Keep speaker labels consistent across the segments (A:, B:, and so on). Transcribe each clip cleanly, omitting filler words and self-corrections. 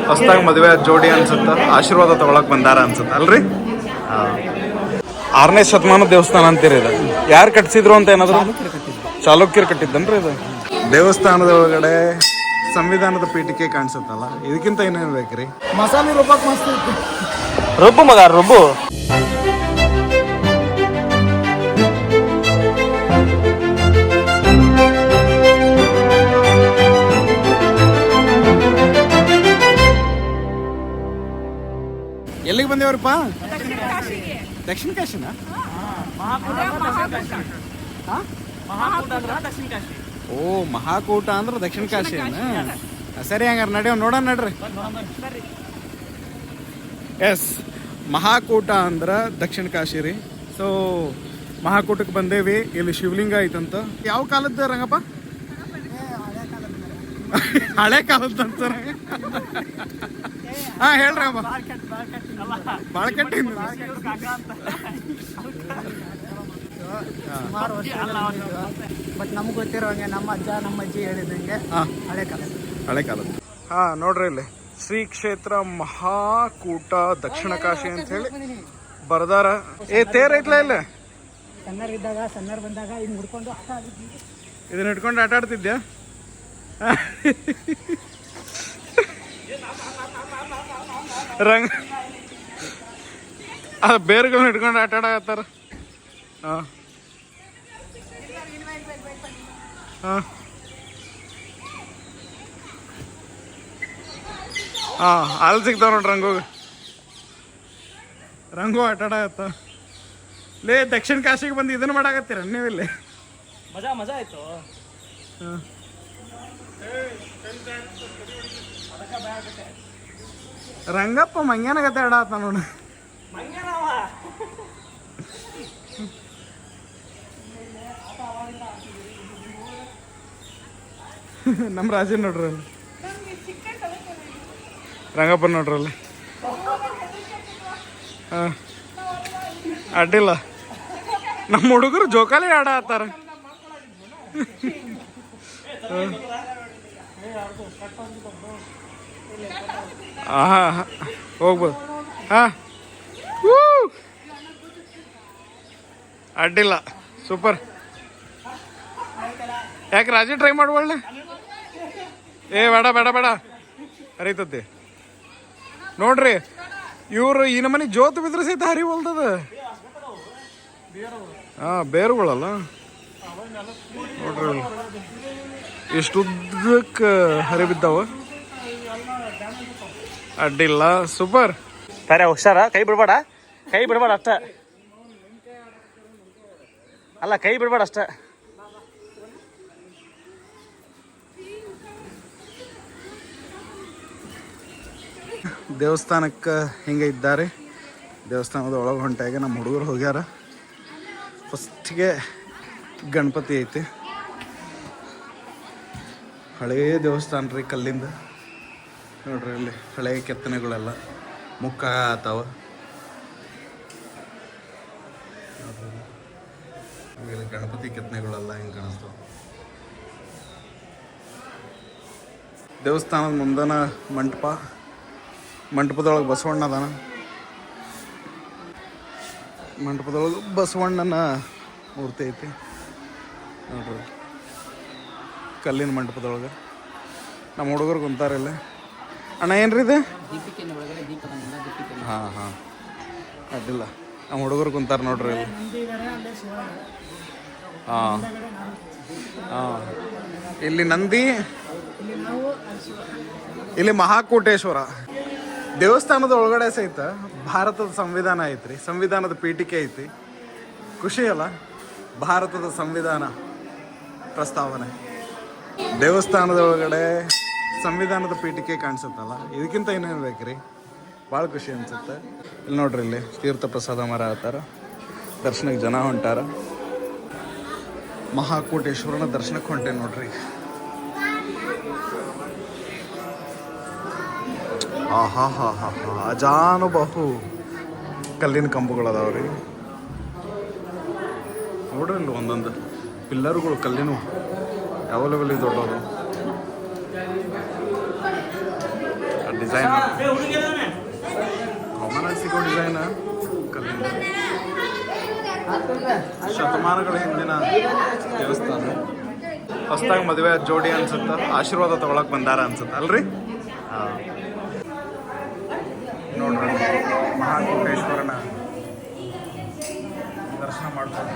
A: ಹೊಸ್ದಾಗಿ ಮದುವೆ ಜೋಡಿ ಅನ್ಸುತ್ತೆ, ಆಶೀರ್ವಾದ ತಗೊಳಕ್ ಬಂದಾರ ಅನ್ಸುತ್ತೆ ಅಲ್ರಿ. 6ನೇ ಶತಮಾನ ದೇವಸ್ಥಾನ ಅಂತೀರಿ ಇದು. ಯಾರು ಕಟ್ಸಿದ್ರು ಅಂತ ಏನಾದ್ರು? ಚಾಲುಕ್ಯರು ಕಟ್ಟಿದ್ದನ್ರಿ ಇದು. ದೇವಸ್ಥಾನದ ಒಳಗಡೆ ಸಂವಿಧಾನದ ಪೀಠಿಕೆ ಕಾಣಿಸುತ್ತಲ್ಲ, ಇದಕ್ಕಿಂತ ಏನೇನು ಬೇಕ್ರಿ?
B: ಮಸಾಲೆ ರುಬ್ಬಕ್ ಮಸ್ತ್ ಇತ್ತು.
C: ರುಬ್ಬು ಮಗ ರುಬ್ಬು.
A: ಎಲ್ಲಿಗೆ ಬಂದೇವ್ರಪ್ಪ? ದಕ್ಷಿಣ ಕಾಶಿನ? ಓ, ಮಹಾಕೂಟ ಅಂದ್ರೆ ದಕ್ಷಿಣ ಕಾಶಿ. ಸರಿ, ಹಂಗಾರೆ ನಡೆಯೋ ನೋಡೋಣ ನಡ್ರಿ. ಎಸ್, ಮಹಾಕೂಟ ಅಂದ್ರೆ ದಕ್ಷಿಣ ಕಾಶಿ ರೀ. ಸೊ ಮಹಾಕೂಟಕ್ಕೆ ಬಂದೇವಿ. ಇಲ್ಲಿ ಶಿವಲಿಂಗ ಐತಂತ. ಯಾವ ಕಾಲದ ರಂಗಪ್ಪ? ಹಳೆ ಕಾಲದ ಅಂತಾರ. ಹಾ, ಹೇಳ್ರಿ ಅಮ್ಮ. ಬಾಳ್ಕಟ್ಟಿ
B: ಬಟ್ ನಮ್ಗೆ ಗೊತ್ತಿರೋ ಹಂಗೆ ನಮ್ಮ ಅಜ್ಜ ನಮ್ಮ ಅಜ್ಜಿ ಹೇಳಿದಂಗೆ
A: ಹಳೆ ಕಾಲದ. ಹಾ, ನೋಡ್ರಿ ಇಲ್ಲಿ ಶ್ರೀ ಕ್ಷೇತ್ರ ಮಹಾಕೂಟ ದಕ್ಷಿಣ ಕಾಶಿ ಅಂತ ಹೇಳಿ ಬರ್ದಾರ. ತೇರ್ ಐತ್ಲ ಇಲ್ಲ?
B: ಸಣ್ಣರ್ ಬಂದಾಗ ಇದ್ ಮುಡ್ಕೊಂಡು ಆಟ ಆಡಿದ್ವಿ.
A: ಇದನ್ನ ಇಟ್ಕೊಂಡು ಆಟ ಆಡ್ತಿದ್ಯಾ? ರಂಗ ಬೇರುಗಳನ್ನ ಇಟ್ಕೊಂಡು ಆಟ ಆಡಕತ್ತಾರ. ಹಾಂ ಹಾಂ ಹಾಂ, ಅಲ್ಲಿ ಸಿಗ್ತಾವ ನೋಡ್ರಿ ರಂಗು ಆಟ ಆಡಕತ್ತ. ಲೇ, ದಕ್ಷಿಣ ಕಾಶಿಗೆ ಬಂದು ಇದನ್ನ ಮಾಡಾಕತ್ತೀರ ನೀವಿಲ್ಲಿ?
C: ಮಜಾ ಆಯ್ತು.
A: ಹಾಂ, ರಂಗಪ್ಪ ಮಂಗ್ಯಾನಗತ್ತೆ ಆಡತ್ತ ನೋಡ. ನಮ್ಮ ರಾಜನ್ ನೋಡ್ರಿ ಅಲ್ಲಿ, ರಂಗಪ್ಪ ನೋಡ್ರಲ್ಲಿ. ಹಾಂ, ಅಡ್ಡಿಲ್ಲ. ನಮ್ಮ ಹುಡುಗರು ಜೋಕಾಲಿ ಆಡತ್ತಾರ. ಹಾಂ, ಹೋಗ್ಬೋದು. ಹಾಂ, ಅಡ್ಡಿಲ್ಲ, ಸೂಪರ್. ಯಾಕೆ ರಾಜಿ ಟ್ರೈ ಮಾಡುವಳ್ಳೆ? ಬೇಡ ಬೇಡ ಬೇಡ, ಹರಿತತಿ ನೋಡ್ರಿ. ಇವರು ಈ ನಮ್ಮನೆ ಜೋತ್ ಬಿದ್ರೆ ಸಹಿತ ಹರಿವಲ್ದದ. ಹಾಂ, ಬೇರುಗಳಲ್ಲ ನೋಡ್ರಿ, ಎಷ್ಟು ಉದ್ದಕ್ಕೆ ಹರಿಬಿದ್ದಾವ. ಅಡ್ಡಿಲ್ಲ, ಸೂಪರ್.
C: ಸರಿ, ಹುಷಾರ. ಕೈ ಬಿಡ್ಬೇಡ ಅಷ್ಟ. ಅಲ್ಲ, ಕೈ ಬಿಡ್ಬೇಡ ಅಷ್ಟ.
A: ದೇವಸ್ಥಾನಕ್ಕೆ ಹಿಂಗೆ ಇದ್ದಾರೆ. ದೇವಸ್ಥಾನದ ಒಳಗೆ ಹೊಂಟಾಗ ನಮ್ಮ ಹುಡುಗರು ಹೋಗ್ಯಾರ. ಫಸ್ಟಿಗೆ ಗಣಪತಿ ಐತಿ. ಹಳೆಯ ದೇವಸ್ಥಾನ ರೀ, ಕಲ್ಲಿಂದ. ನೋಡ್ರಿ ಅಲ್ಲಿ ಹಳೆಯ ಕೆತ್ತನೆಗಳೆಲ್ಲ ಮುಕ್ಕ ಆತಾವ. ಗಣಪತಿ ಕೆತ್ತನೆಗಳೆಲ್ಲ ಹಿಂಗೆ ಕಾಣಿಸ್ತಾವ. ದೇವಸ್ಥಾನದ ಮುಂದನ ಮಂಟಪದೊಳಗೆ ಬಸವಣ್ಣ ಅದಾನ. ಮಂಟಪದೊಳಗೆ ಬಸವಣ್ಣನ ಮೂರ್ತಿ ಐತಿ ನೋಡ್ರಿ, ಕಲ್ಲಿನ ಮಂಟಪದೊಳಗೆ. ನಮ್ಮ ಹುಡುಗರು ಕುಂತಾರಿಲ್ಲ. ಅಣ್ಣ ಏನ್ರಿ ಇದು? ಹಾಂ ಹಾಂ, ಅಡ್ಡಿಲ್ಲ. ನಮ್ಮ ಹುಡುಗರು ಕುಂತಾರೆ ನೋಡ್ರಿ ಇಲ್ಲಿ. ಹಾಂ ಹಾಂ, ಇಲ್ಲಿ ನಂದಿ, ಇಲ್ಲಿ ಮಹಾಕೂಟೇಶ್ವರ. ದೇವಸ್ಥಾನದ ಒಳಗಡೆ ಸಹಿತ ಭಾರತದ ಸಂವಿಧಾನ ಐತ್ರಿ, ಸಂವಿಧಾನದ ಪೀಠಿಕೆ ಐತಿ. ಖುಷಿ ಅಲ್ಲ? ಭಾರತದ ಸಂವಿಧಾನ ಪ್ರಸ್ತಾವನೆ. ದೇವಸ್ಥಾನದ ಒಳಗಡೆ ಸಂವಿಧಾನದ ಪೀಠಿಕೆ ಕಾಣಿಸುತ್ತಲ್ಲ, ಇದಕ್ಕಿಂತ ಏನೇನು ಬೇಕ್ರಿ? ಭಾಳ ಖುಷಿ ಅನ್ಸುತ್ತೆ. ಇಲ್ಲಿ ನೋಡ್ರಿ, ಇಲ್ಲಿ ತೀರ್ಥ ಪ್ರಸಾದ ಮರ ಆತಾರ. ದರ್ಶನಕ್ಕೆ ಜನ ಹೊಂಟಾರ. ಮಹಾಕೂಟೇಶ್ವರನ ದರ್ಶನಕ್ಕೆ ಹೊಂಟೆ ನೋಡ್ರಿ. ಆಹಾ ಹಾ ಹಾ ಹಾ, ಅಜಾನುಬಹು ಕಲ್ಲಿನ ಕಂಬಗಳು ಅದಾವ್ರಿ ನೋಡ್ರಿ. ಇಲ್ಲಿ ಒಂದೊಂದು ಪಿಲ್ಲರ್ಗಳು ಕಲ್ಲಿನ ಯಾವ ಲೆವೆಲ್ ದೊಡ್ಡವರು. ಡಿಸೈನ್ ಕಾಮನ್ ಆಗಿ ಸಿಗೋ ಡಿಸೈನ್ ಕಲ್ಲಿಂದ ಶತಮಾನಗಳ ಹಿಂದಿನ ದೇವಸ್ಥಾನ. ಹೊಸದಾಗಿ ಮದುವೆ ಜೋಡಿ ಅನ್ಸುತ್ತ, ಆಶೀರ್ವಾದ ತಗೊಳಕ್ ಬಂದಾರ ಅನ್ಸುತ್ತ ಅಲ್ರಿ. ನೋಡ್ರಿ ಮಹಾಕೋಟೇಶ್ವರನ ದರ್ಶನ ಮಾಡ್ಕೊಂಡು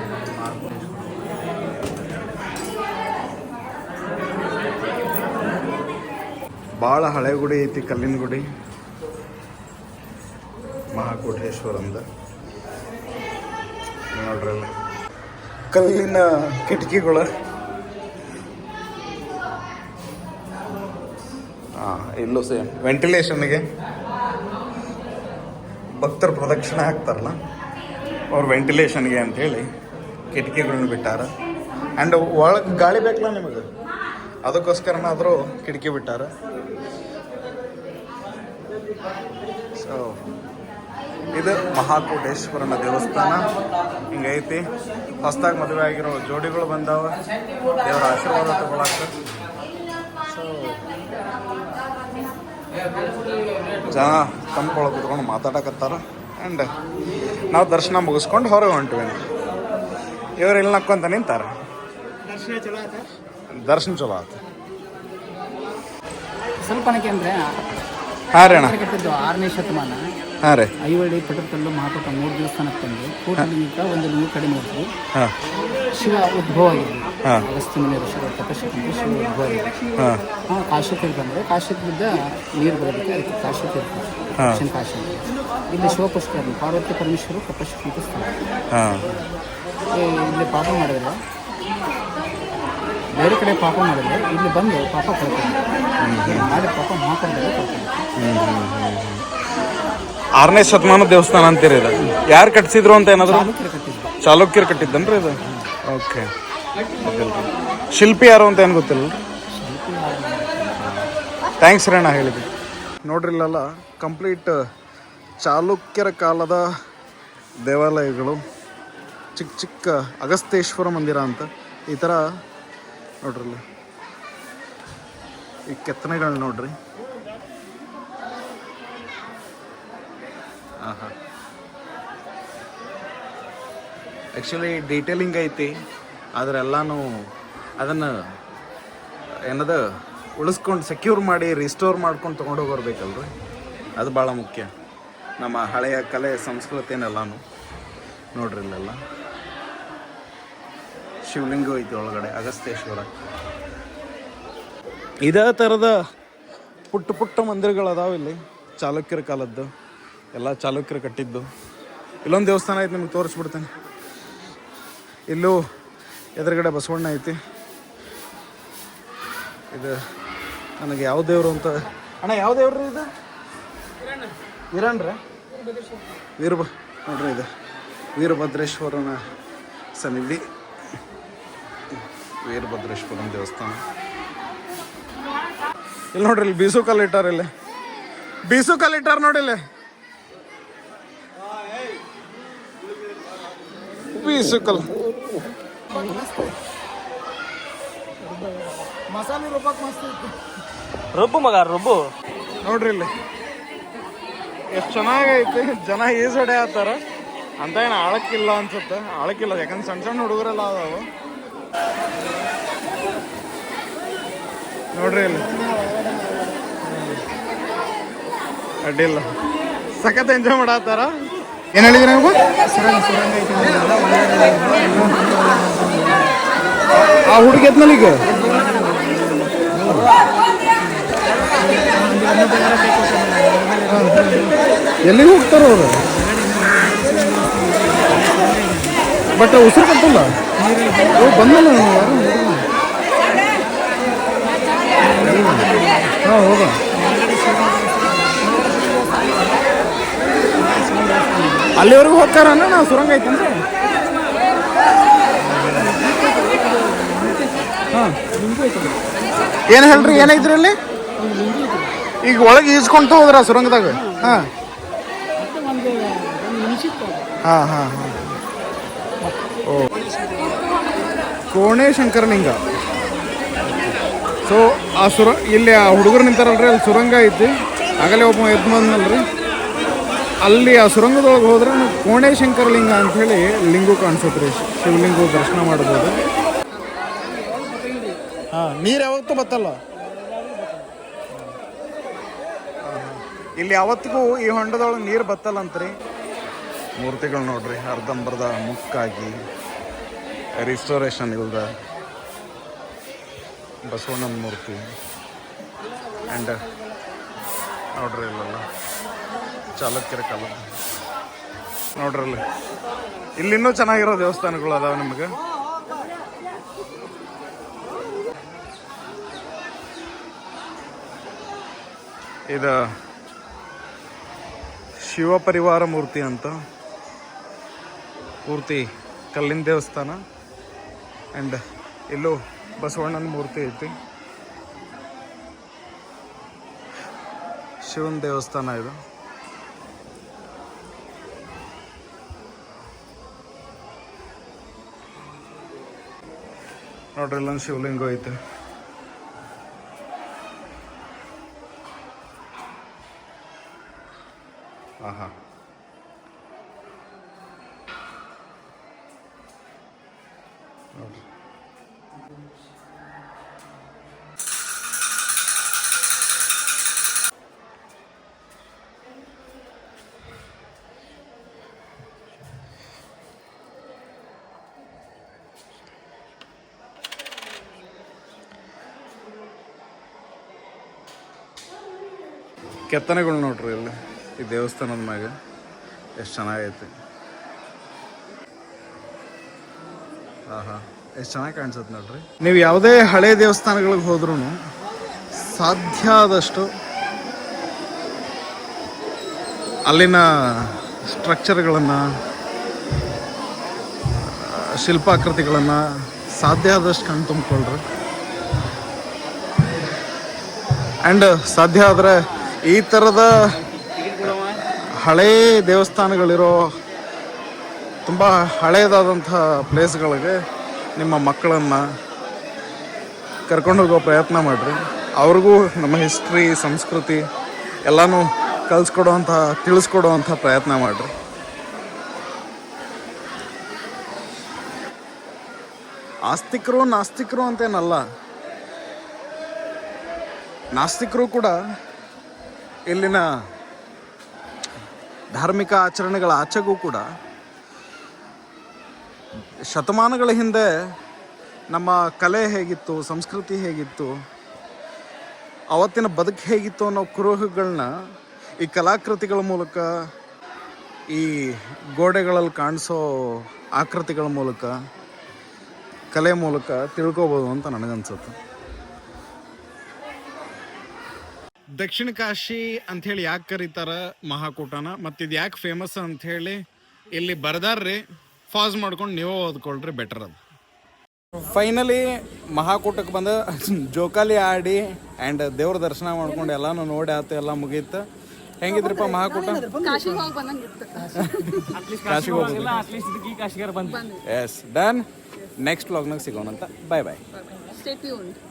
A: ಭಾಳ ಹಳೆ ಗುಡಿ ಐತಿ, ಕಲ್ಲಿನ ಗುಡಿ ಮಹಾಕೋಟೇಶ್ವರಂದ. ನೋಡ್ರಲ್ಲ ಕಲ್ಲಿನ ಕಿಟಕಿಗಳು. ಇಲ್ಲೂ ಸೇಮ್ ವೆಂಟಿಲೇಷನ್ಗೆ ಭಕ್ತರು ಪ್ರದಕ್ಷಿಣೆ ಹಾಕ್ತಾರಲ್ಲ ಅವ್ರು ವೆಂಟಿಲೇಷನ್ಗೆ ಅಂಥೇಳಿ ಕಿಟಕಿಗಳನ್ನ ಬಿಟ್ಟಾರ. ಆ್ಯಂಡ್ ಒಳಗೆ ಗಾಳಿ ಬೇಕಲ್ಲ ನಿಮಗೆ, ಅದಕ್ಕೋಸ್ಕರನಾದರೂ ಕಿಟಕಿ ಬಿಟ್ಟಾರ. ಸೊ ಇದು ಮಹಾಕೋಟೇಶ್ವರನ ದೇವಸ್ಥಾನ ಹಿಂಗೈತಿ. ಹೊಸದಾಗಿ ಮದುವೆ ಆಗಿರೋ ಜೋಡಿಗಳು ಬಂದಾವ ದೇವರ ಆಶೀರ್ವಾದ ತಗೊಳಕ್ಕೆ. ಸೊ ಜನ ತಂಪೊಳಗೆ ಕುತ್ಕೊಂಡು ಮಾತಾಡಕತ್ತಾರ. ಆ್ಯಂಡ್ ನಾವು ದರ್ಶನ ಮುಗಿಸ್ಕೊಂಡು ಹೊರಗೆ ಹೊಂಟಿವಿ. ಇವ್ರು ಇಲ್ಲಿ ನಕ್ಕೊಂತ ನಿಂತಾರೆ. ದರ್ಶನ ಚಲೋ ಆಯ್ತು.
B: ಸ್ವಲ್ಪನಕ್ಕೆ ಅಂದರೆ
A: ಹಾಂ ರೀ ಅಣ್ಣ,
B: ಕಟ್ಟಿದ್ದು 6ನೇ ಶತಮಾನ.
A: ಹಾಂ ರೀ.
B: ಐವಳ್ಳಿ ಪಟದಕಲ್ಲು ಮಹಾಕೋಟ 3 ದೇವಸ್ಥಾನಕ್ಕೆ ತಂದು ಕೋಟಲಿಂಗ ಒಂದು ನೀವು ಕಡಿಮೆ ಇರ್ತೀವಿ.
A: ಹಾಂ
B: ಶಿವ ಉದ್ಭವ ಆಗಿದ್ವಿ.
A: ಹಾಂ
B: ಅಗಸ್ತ್ಯ ಮುನಿ ಋಷಿಗಳ ತಪಸ್ಸಿನಿಂದ ಶಿವ ಉದ್ಭವ ಆಗಿದ್ವಿ.
A: ಹಾಂ
B: ಕಾಶಿ ತೀರ್ಥ ಅಂದರೆ ಕಾಶಿ ತೀರ್ಥ ನೀರು ಬರೋದಕ್ಕೆ ಅದಕ್ಕೆ ಕಾಶಿ ತೀರ್ಥ, ದಕ್ಷಿಣ ಕಾಶಿ. ಇಲ್ಲಿ ಶಿವಪುಷ್ಕರ, ಪಾರ್ವತಿ ಪರಮೇಶ್ವರು ತಪಸ್ಸಿನಿಂದ ಸ್ಥಾನ.
A: ಹಾಂ
B: ಇಲ್ಲಿ ಪಾಪ ಮಾಡಿದ್ರೆ, ಬೇರೆ ಕಡೆ ಪಾಪ ಮಾಡಿದ್ರೆ ಇಲ್ಲಿ ಬಂದು ಪಾಪ ಕಳ್ಕೊಂಡು ಮಾಡಿ ಪಾಪ ಮಹಾಕೋಟದಲ್ಲಿ ಕಳ್ಕೊಂಡು.
A: 6ನೇ ಶತಮಾನ ದೇವಸ್ಥಾನ ಅಂತೀರಿ ಇದು. ಯಾರು ಕಟ್ಸಿದ್ರು ಅಂತ ಏನಾದ್ರು?
B: ಕಟ್ಟಿದ್ರು.
A: ಚಾಲುಕ್ಯರು ಕಟ್ಟಿದ್ದನ್ರಿ ಇದು. ಓಕೆ. ಶಿಲ್ಪಿ ಯಾರು ಅಂತ ಏನು ಗೊತ್ತಿಲ್ಲ. ಥ್ಯಾಂಕ್ಸ್ ರೀ ಅಣ್ಣ ಹೇಳಿದ್ವಿ. ನೋಡ್ರಿಲ್ಲಲ್ಲ ಕಂಪ್ಲೀಟ್ ಚಾಲುಕ್ಯರ ಕಾಲದ ದೇವಾಲಯಗಳು, ಚಿಕ್ಕ ಚಿಕ್ಕ ಅಗಸ್ತೇಶ್ವರ ಮಂದಿರ ಅಂತ ಈ ಥರ ನೋಡ್ರಲ್ಲ. ಈ ಕೆತ್ತನೆಗಳು ನೋಡ್ರಿ. ಹಾಂ ಆ್ಯಕ್ಚುಲಿ ಡೀಟೇಲಿಂಗ್ ಐತಿ, ಆದರೆ ಎಲ್ಲನೂ ಅದನ್ನು ಏನದ ಉಳಿಸ್ಕೊಂಡು ಸೆಕ್ಯೂರ್ ಮಾಡಿ ರಿಸ್ಟೋರ್ ಮಾಡ್ಕೊಂಡು ತೊಗೊಂಡು ಹೋಗಿರ್ಬೇಕಲ್ರಿ. ಅದು ಭಾಳ ಮುಖ್ಯ. ನಮ್ಮ ಹಳೆಯ ಕಲೆ ಸಂಸ್ಕೃತಿನೆಲ್ಲನೂ ನೋಡ್ರಿ. ಇಲ್ಲೆಲ್ಲ ಶಿವಲಿಂಗ ಐತಿ ಒಳಗಡೆ, ಅಗಸ್ತೇಶ್ವರ. ಇದೇ ಥರದ ಪುಟ್ಟ ಪುಟ್ಟ ಮಂದಿರಗಳದಾವ ಇಲ್ಲಿ, ಚಾಲುಕ್ಯರ ಕಾಲದ್ದು, ಎಲ್ಲ ಚಾಲುಕ್ಯರು ಕಟ್ಟಿದ್ದು. ಇಲ್ಲೊಂದು ದೇವಸ್ಥಾನ ಐತಿ, ನಿಮ್ಗೆ ತೋರಿಸ್ಬಿಡ್ತೇನೆ. ಇಲ್ಲೂ ಎದುರುಗಡೆ ಬಸವಣ್ಣ ಐತಿ. ಇದು ನನಗೆ ಯಾವ ದೇವರು ಅಂತ ಅಣ್ಣ, ಯಾವ ದೇವ್ರಿ ಇದು? ಇರಣ್ರ ನೋಡ್ರಿ, ಇದು ವೀರಭದ್ರೇಶ್ವರನ ಸನ್ನಿಧಿ, ವೀರಭದ್ರೇಶ್ವರನ ದೇವಸ್ಥಾನ. ಇಲ್ಲಿ ನೋಡ್ರಿ, ಇಲ್ಲಿ ಬೀಸು ಕಲ್ಲು ಇಟ್ಟಾರ. ಇಲ್ಲಿ ಬೀಸು ಕಲ್ಲು ಇಟ್ಟಾರ ನೋಡಿ. ಇಲ್ಲಿ ಬೀಸು ಕಲ್ಲು ಮಸಾಲೆ ರುಬ್ಬಕ್ಕೆ ಮಸ್ತ್ ಐತಿ.
C: ರುಬ್ಬು ಮಗ ರುಬ್ಬು.
A: ನೋಡ್ರಿ ಇಲ್ಲಿ ಎಷ್ಟು ಚೆನ್ನಾಗೈತಿ. ಜನ ಈಸಡೆ ಆತಾರ ಅಂತ. ಏನು ಆಳಕ್ಕಿಲ್ಲ ಅನ್ಸುತ್ತೆ, ಆಳಕ್ಕಿಲ್ಲ, ಯಾಕಂದ್ರೆ ಸಣ್ಣ ಸಣ್ಣ ಹುಡುಗರೆಲ್ಲ ಅದಾವು. ನೋಡ್ರಿ ಇಲ್ಲಿ ಅಡ್ಡಿಲ್ಲ, ಸಖತ್ ಎಂಜಾಯ್ ಮಾಡತ್ತಾರ. ಏನು ಹೇಳಿದ್ರಿ ನೀವು? ಆ ಹುಡುಗಿ ಎದ್ಮೇಲೆ ಈಗ ಎಲ್ಲಿಗೆ ಹೋಗ್ತಾರ ಅವರು? ಬಟ್ ಉಸಿರು ಕಟ್ಟಿಲ್ಲ. ಬಂದಲ್ಲ ಹಾಂ ಹೋಗ. ಅಲ್ಲಿವರೆಗೂ ಹೋಗ್ತಾರಣ್ಣ. ನಾವು ಸುರಂಗ ಐತಂದ್ರೆ ಹಾಂ ಏನು ಹೇಳ್ರಿ, ಏನೈತ್ರಿ ಅಲ್ಲಿ? ಈಗ ಒಳಗೆ ಈಜ್ಕೊಂತ ಹೋದ್ರ ಸುರಂಗದಾಗ? ಹಾಂ ಹಾಂ ಹಾಂ ಹಾಂ. ಓ, ಕೋಣೆ ಶಂಕರಲಿಂಗ. ಸೊ ಆ ಇಲ್ಲಿ ಆ ಹುಡುಗರು ನಿಂತಾರಲ್ರಿ, ಅಲ್ಲಿ ಸುರಂಗ ಐತಿ. ಆಗಲೇ ಒಬ್ಬ ಎದ್ದು ಬಂದ್ನಲ್ರಿ, ಅಲ್ಲಿ ಆ ಸುರಂಗದೊಳಗೆ ಹೋದ್ರೆ ಕೋಣೇಶಂಕರ ಲಿಂಗ ಅಂಥೇಳಿ ಲಿಂಗು ಕಾಣಿಸುತ್ತೆ ರೀ. ಶಿವಲಿಂಗು ದರ್ಶನ ಮಾಡ್ಬೋದು. ಹಾಂ, ನೀರು ಯಾವತ್ತೂ ಬತ್ತಲ್ಲ ಇಲ್ಲಿ, ಯಾವತ್ತಿಗೂ ಈ ಹೊಂಡದೊಳಗೆ ನೀರು ಬತ್ತಲ್ಲಂತ್ರಿ. ಮೂರ್ತಿಗಳು ನೋಡ್ರಿ, ಅರ್ಧಂಬರ್ಧ ಮುಕ್ಕಾಗಿ ರಿಸ್ಟೋರೇಷನ್ ಇಲ್ದ ಬಸವಣ್ಣನ ಮೂರ್ತಿ. ಆ್ಯಂಡ್ ನೋಡ್ರಿ ಇಲ್ಲೆಲ್ಲ ಚಾಲುಕ್ಯರ ಕಾಲ ನೋಡ್ರಲ್ಲಿ. ಇಲ್ಲಿನ್ನೂ ಚೆನ್ನಾಗಿರೋ ದೇವಸ್ಥಾನಗಳು ಅದಾವೆ ನಿಮಗೆ. ಇದು ಶಿವ ಪರಿವಾರ ಮೂರ್ತಿ ಅಂತ, ಪೂರ್ತಿ ಕಲ್ಲಿನ ದೇವಸ್ಥಾನ. ಆ್ಯಂಡ್ ಇಲ್ಲೂ ಬಸವಣ್ಣನ ಮೂರ್ತಿ ಐತಿ. ಶಿವನ ದೇವಸ್ಥಾನ ಇದು. ನೋಡ್ರಿ, ಇಲ್ಲೊಂದು ಶಿವಲಿಂಗ ಐತೆ. ಆಹಾ, ನೋಡ್ರಿ. ಕೆತ್ತನೆಗಳು ನೋಡ್ರಿ ಇಲ್ಲಿ ಈ ದೇವಸ್ಥಾನದ ಮ್ಯಾಗ ಎಷ್ಟು ಚೆನ್ನಾಗೈತಿ. ಆಹಾ, ಎಷ್ಟು ಚೆನ್ನಾಗಿ ಕಾಣಿಸುತ್ತೆ ನೋಡ್ರಿ. ನೀವು ಯಾವುದೇ ಹಳೆ ದೇವಸ್ಥಾನಗಳಿಗೆ ಹೋದ್ರೂ ಸಾಧ್ಯ ಆದಷ್ಟು ಅಲ್ಲಿನ ಸ್ಟ್ರಕ್ಚರ್ಗಳನ್ನು, ಶಿಲ್ಪಾಕೃತಿಗಳನ್ನು ಸಾಧ್ಯ ಆದಷ್ಟು ಕಣ್ಣು ತುಂಬಿಕೊಳ್ಳ್ರಿ. ಆ್ಯಂಡ್ ಸಾಧ್ಯ ಆದರೆ ಈ ಥರದ ಹಳೇ ದೇವಸ್ಥಾನಗಳಿರೋ ತುಂಬ ಹಳೇದಾದಂಥ ಪ್ಲೇಸ್ಗಳಿಗೆ ನಿಮ್ಮ ಮಕ್ಕಳನ್ನು ಕರ್ಕೊಂಡು ಹೋಗೋ ಪ್ರಯತ್ನ ಮಾಡಿರಿ. ಅವ್ರಿಗೂ ನಮ್ಮ ಹಿಸ್ಟ್ರಿ, ಸಂಸ್ಕೃತಿ ಎಲ್ಲನೂ ತಿಳಿಸ್ಕೊಡುವಂಥ ಪ್ರಯತ್ನ ಮಾಡಿರಿ. ಆಸ್ತಿಕರು ನಾಸ್ತಿಕರು ಅಂತೇನಲ್ಲ, ನಾಸ್ತಿಕರು ಕೂಡ ಇಲ್ಲಿನ ಧಾರ್ಮಿಕ ಆಚರಣೆಗಳ ಆಚೆಗೂ ಕೂಡ ಶತಮಾನಗಳ ಹಿಂದೆ ನಮ್ಮ ಕಲೆ ಹೇಗಿತ್ತು, ಸಂಸ್ಕೃತಿ ಹೇಗಿತ್ತು, ಅವತ್ತಿನ ಬದುಕು ಹೇಗಿತ್ತು ಅನ್ನೋ ಕುರುಹುಗಳನ್ನ ಈ ಕಲಾಕೃತಿಗಳ ಮೂಲಕ, ಈ ಗೋಡೆಗಳಲ್ಲಿ ಕಾಣಿಸೋ ಆಕೃತಿಗಳ ಮೂಲಕ, ಕಲೆ ಮೂಲಕ ತಿಳ್ಕೊಬೋದು ಅಂತ ನನಗನ್ಸುತ್ತೆ. ದಕ್ಷಿಣ ಕಾಶಿ ಅಂಥೇಳಿ ಯಾಕೆ ಕರೀತಾರ ಮಹಾಕೂಟನ, ಮತ್ತು ಇದು ಯಾಕೆ ಫೇಮಸ್ ಅಂಥೇಳಿ ಇಲ್ಲಿ ಬರ್ದಾರ್ರಿ. ಫಾಸ್ ಮಾಡ್ಕೊಂಡು ನೀವು ಓದ್ಕೊಳ್ರಿ, ಬೆಟರ್ ಅದು. ಫೈನಲಿ ಮಹಾಕೂಟಕ್ಕೆ ಬಂದು ಜೋಕಾಲಿ ಆಡಿ ಆ್ಯಂಡ್ ದೇವ್ರ ದರ್ಶನ ಮಾಡ್ಕೊಂಡು ಎಲ್ಲಾನು ನೋಡಿ ಆತು, ಎಲ್ಲ ಮುಗೀತು. ಹೆಂಗಿದ್ರಪ್ಪ ಮಹಾಕೂಟ? ಕಾಶಿಗೆ ಹೋಗೋದು. Yes done. ನೆಕ್ಸ್ಟ್ ವ್ಲಾಗ್ನಾಗ ಸಿಗೋಣಂತ. Bye bye.
D: Stay tuned.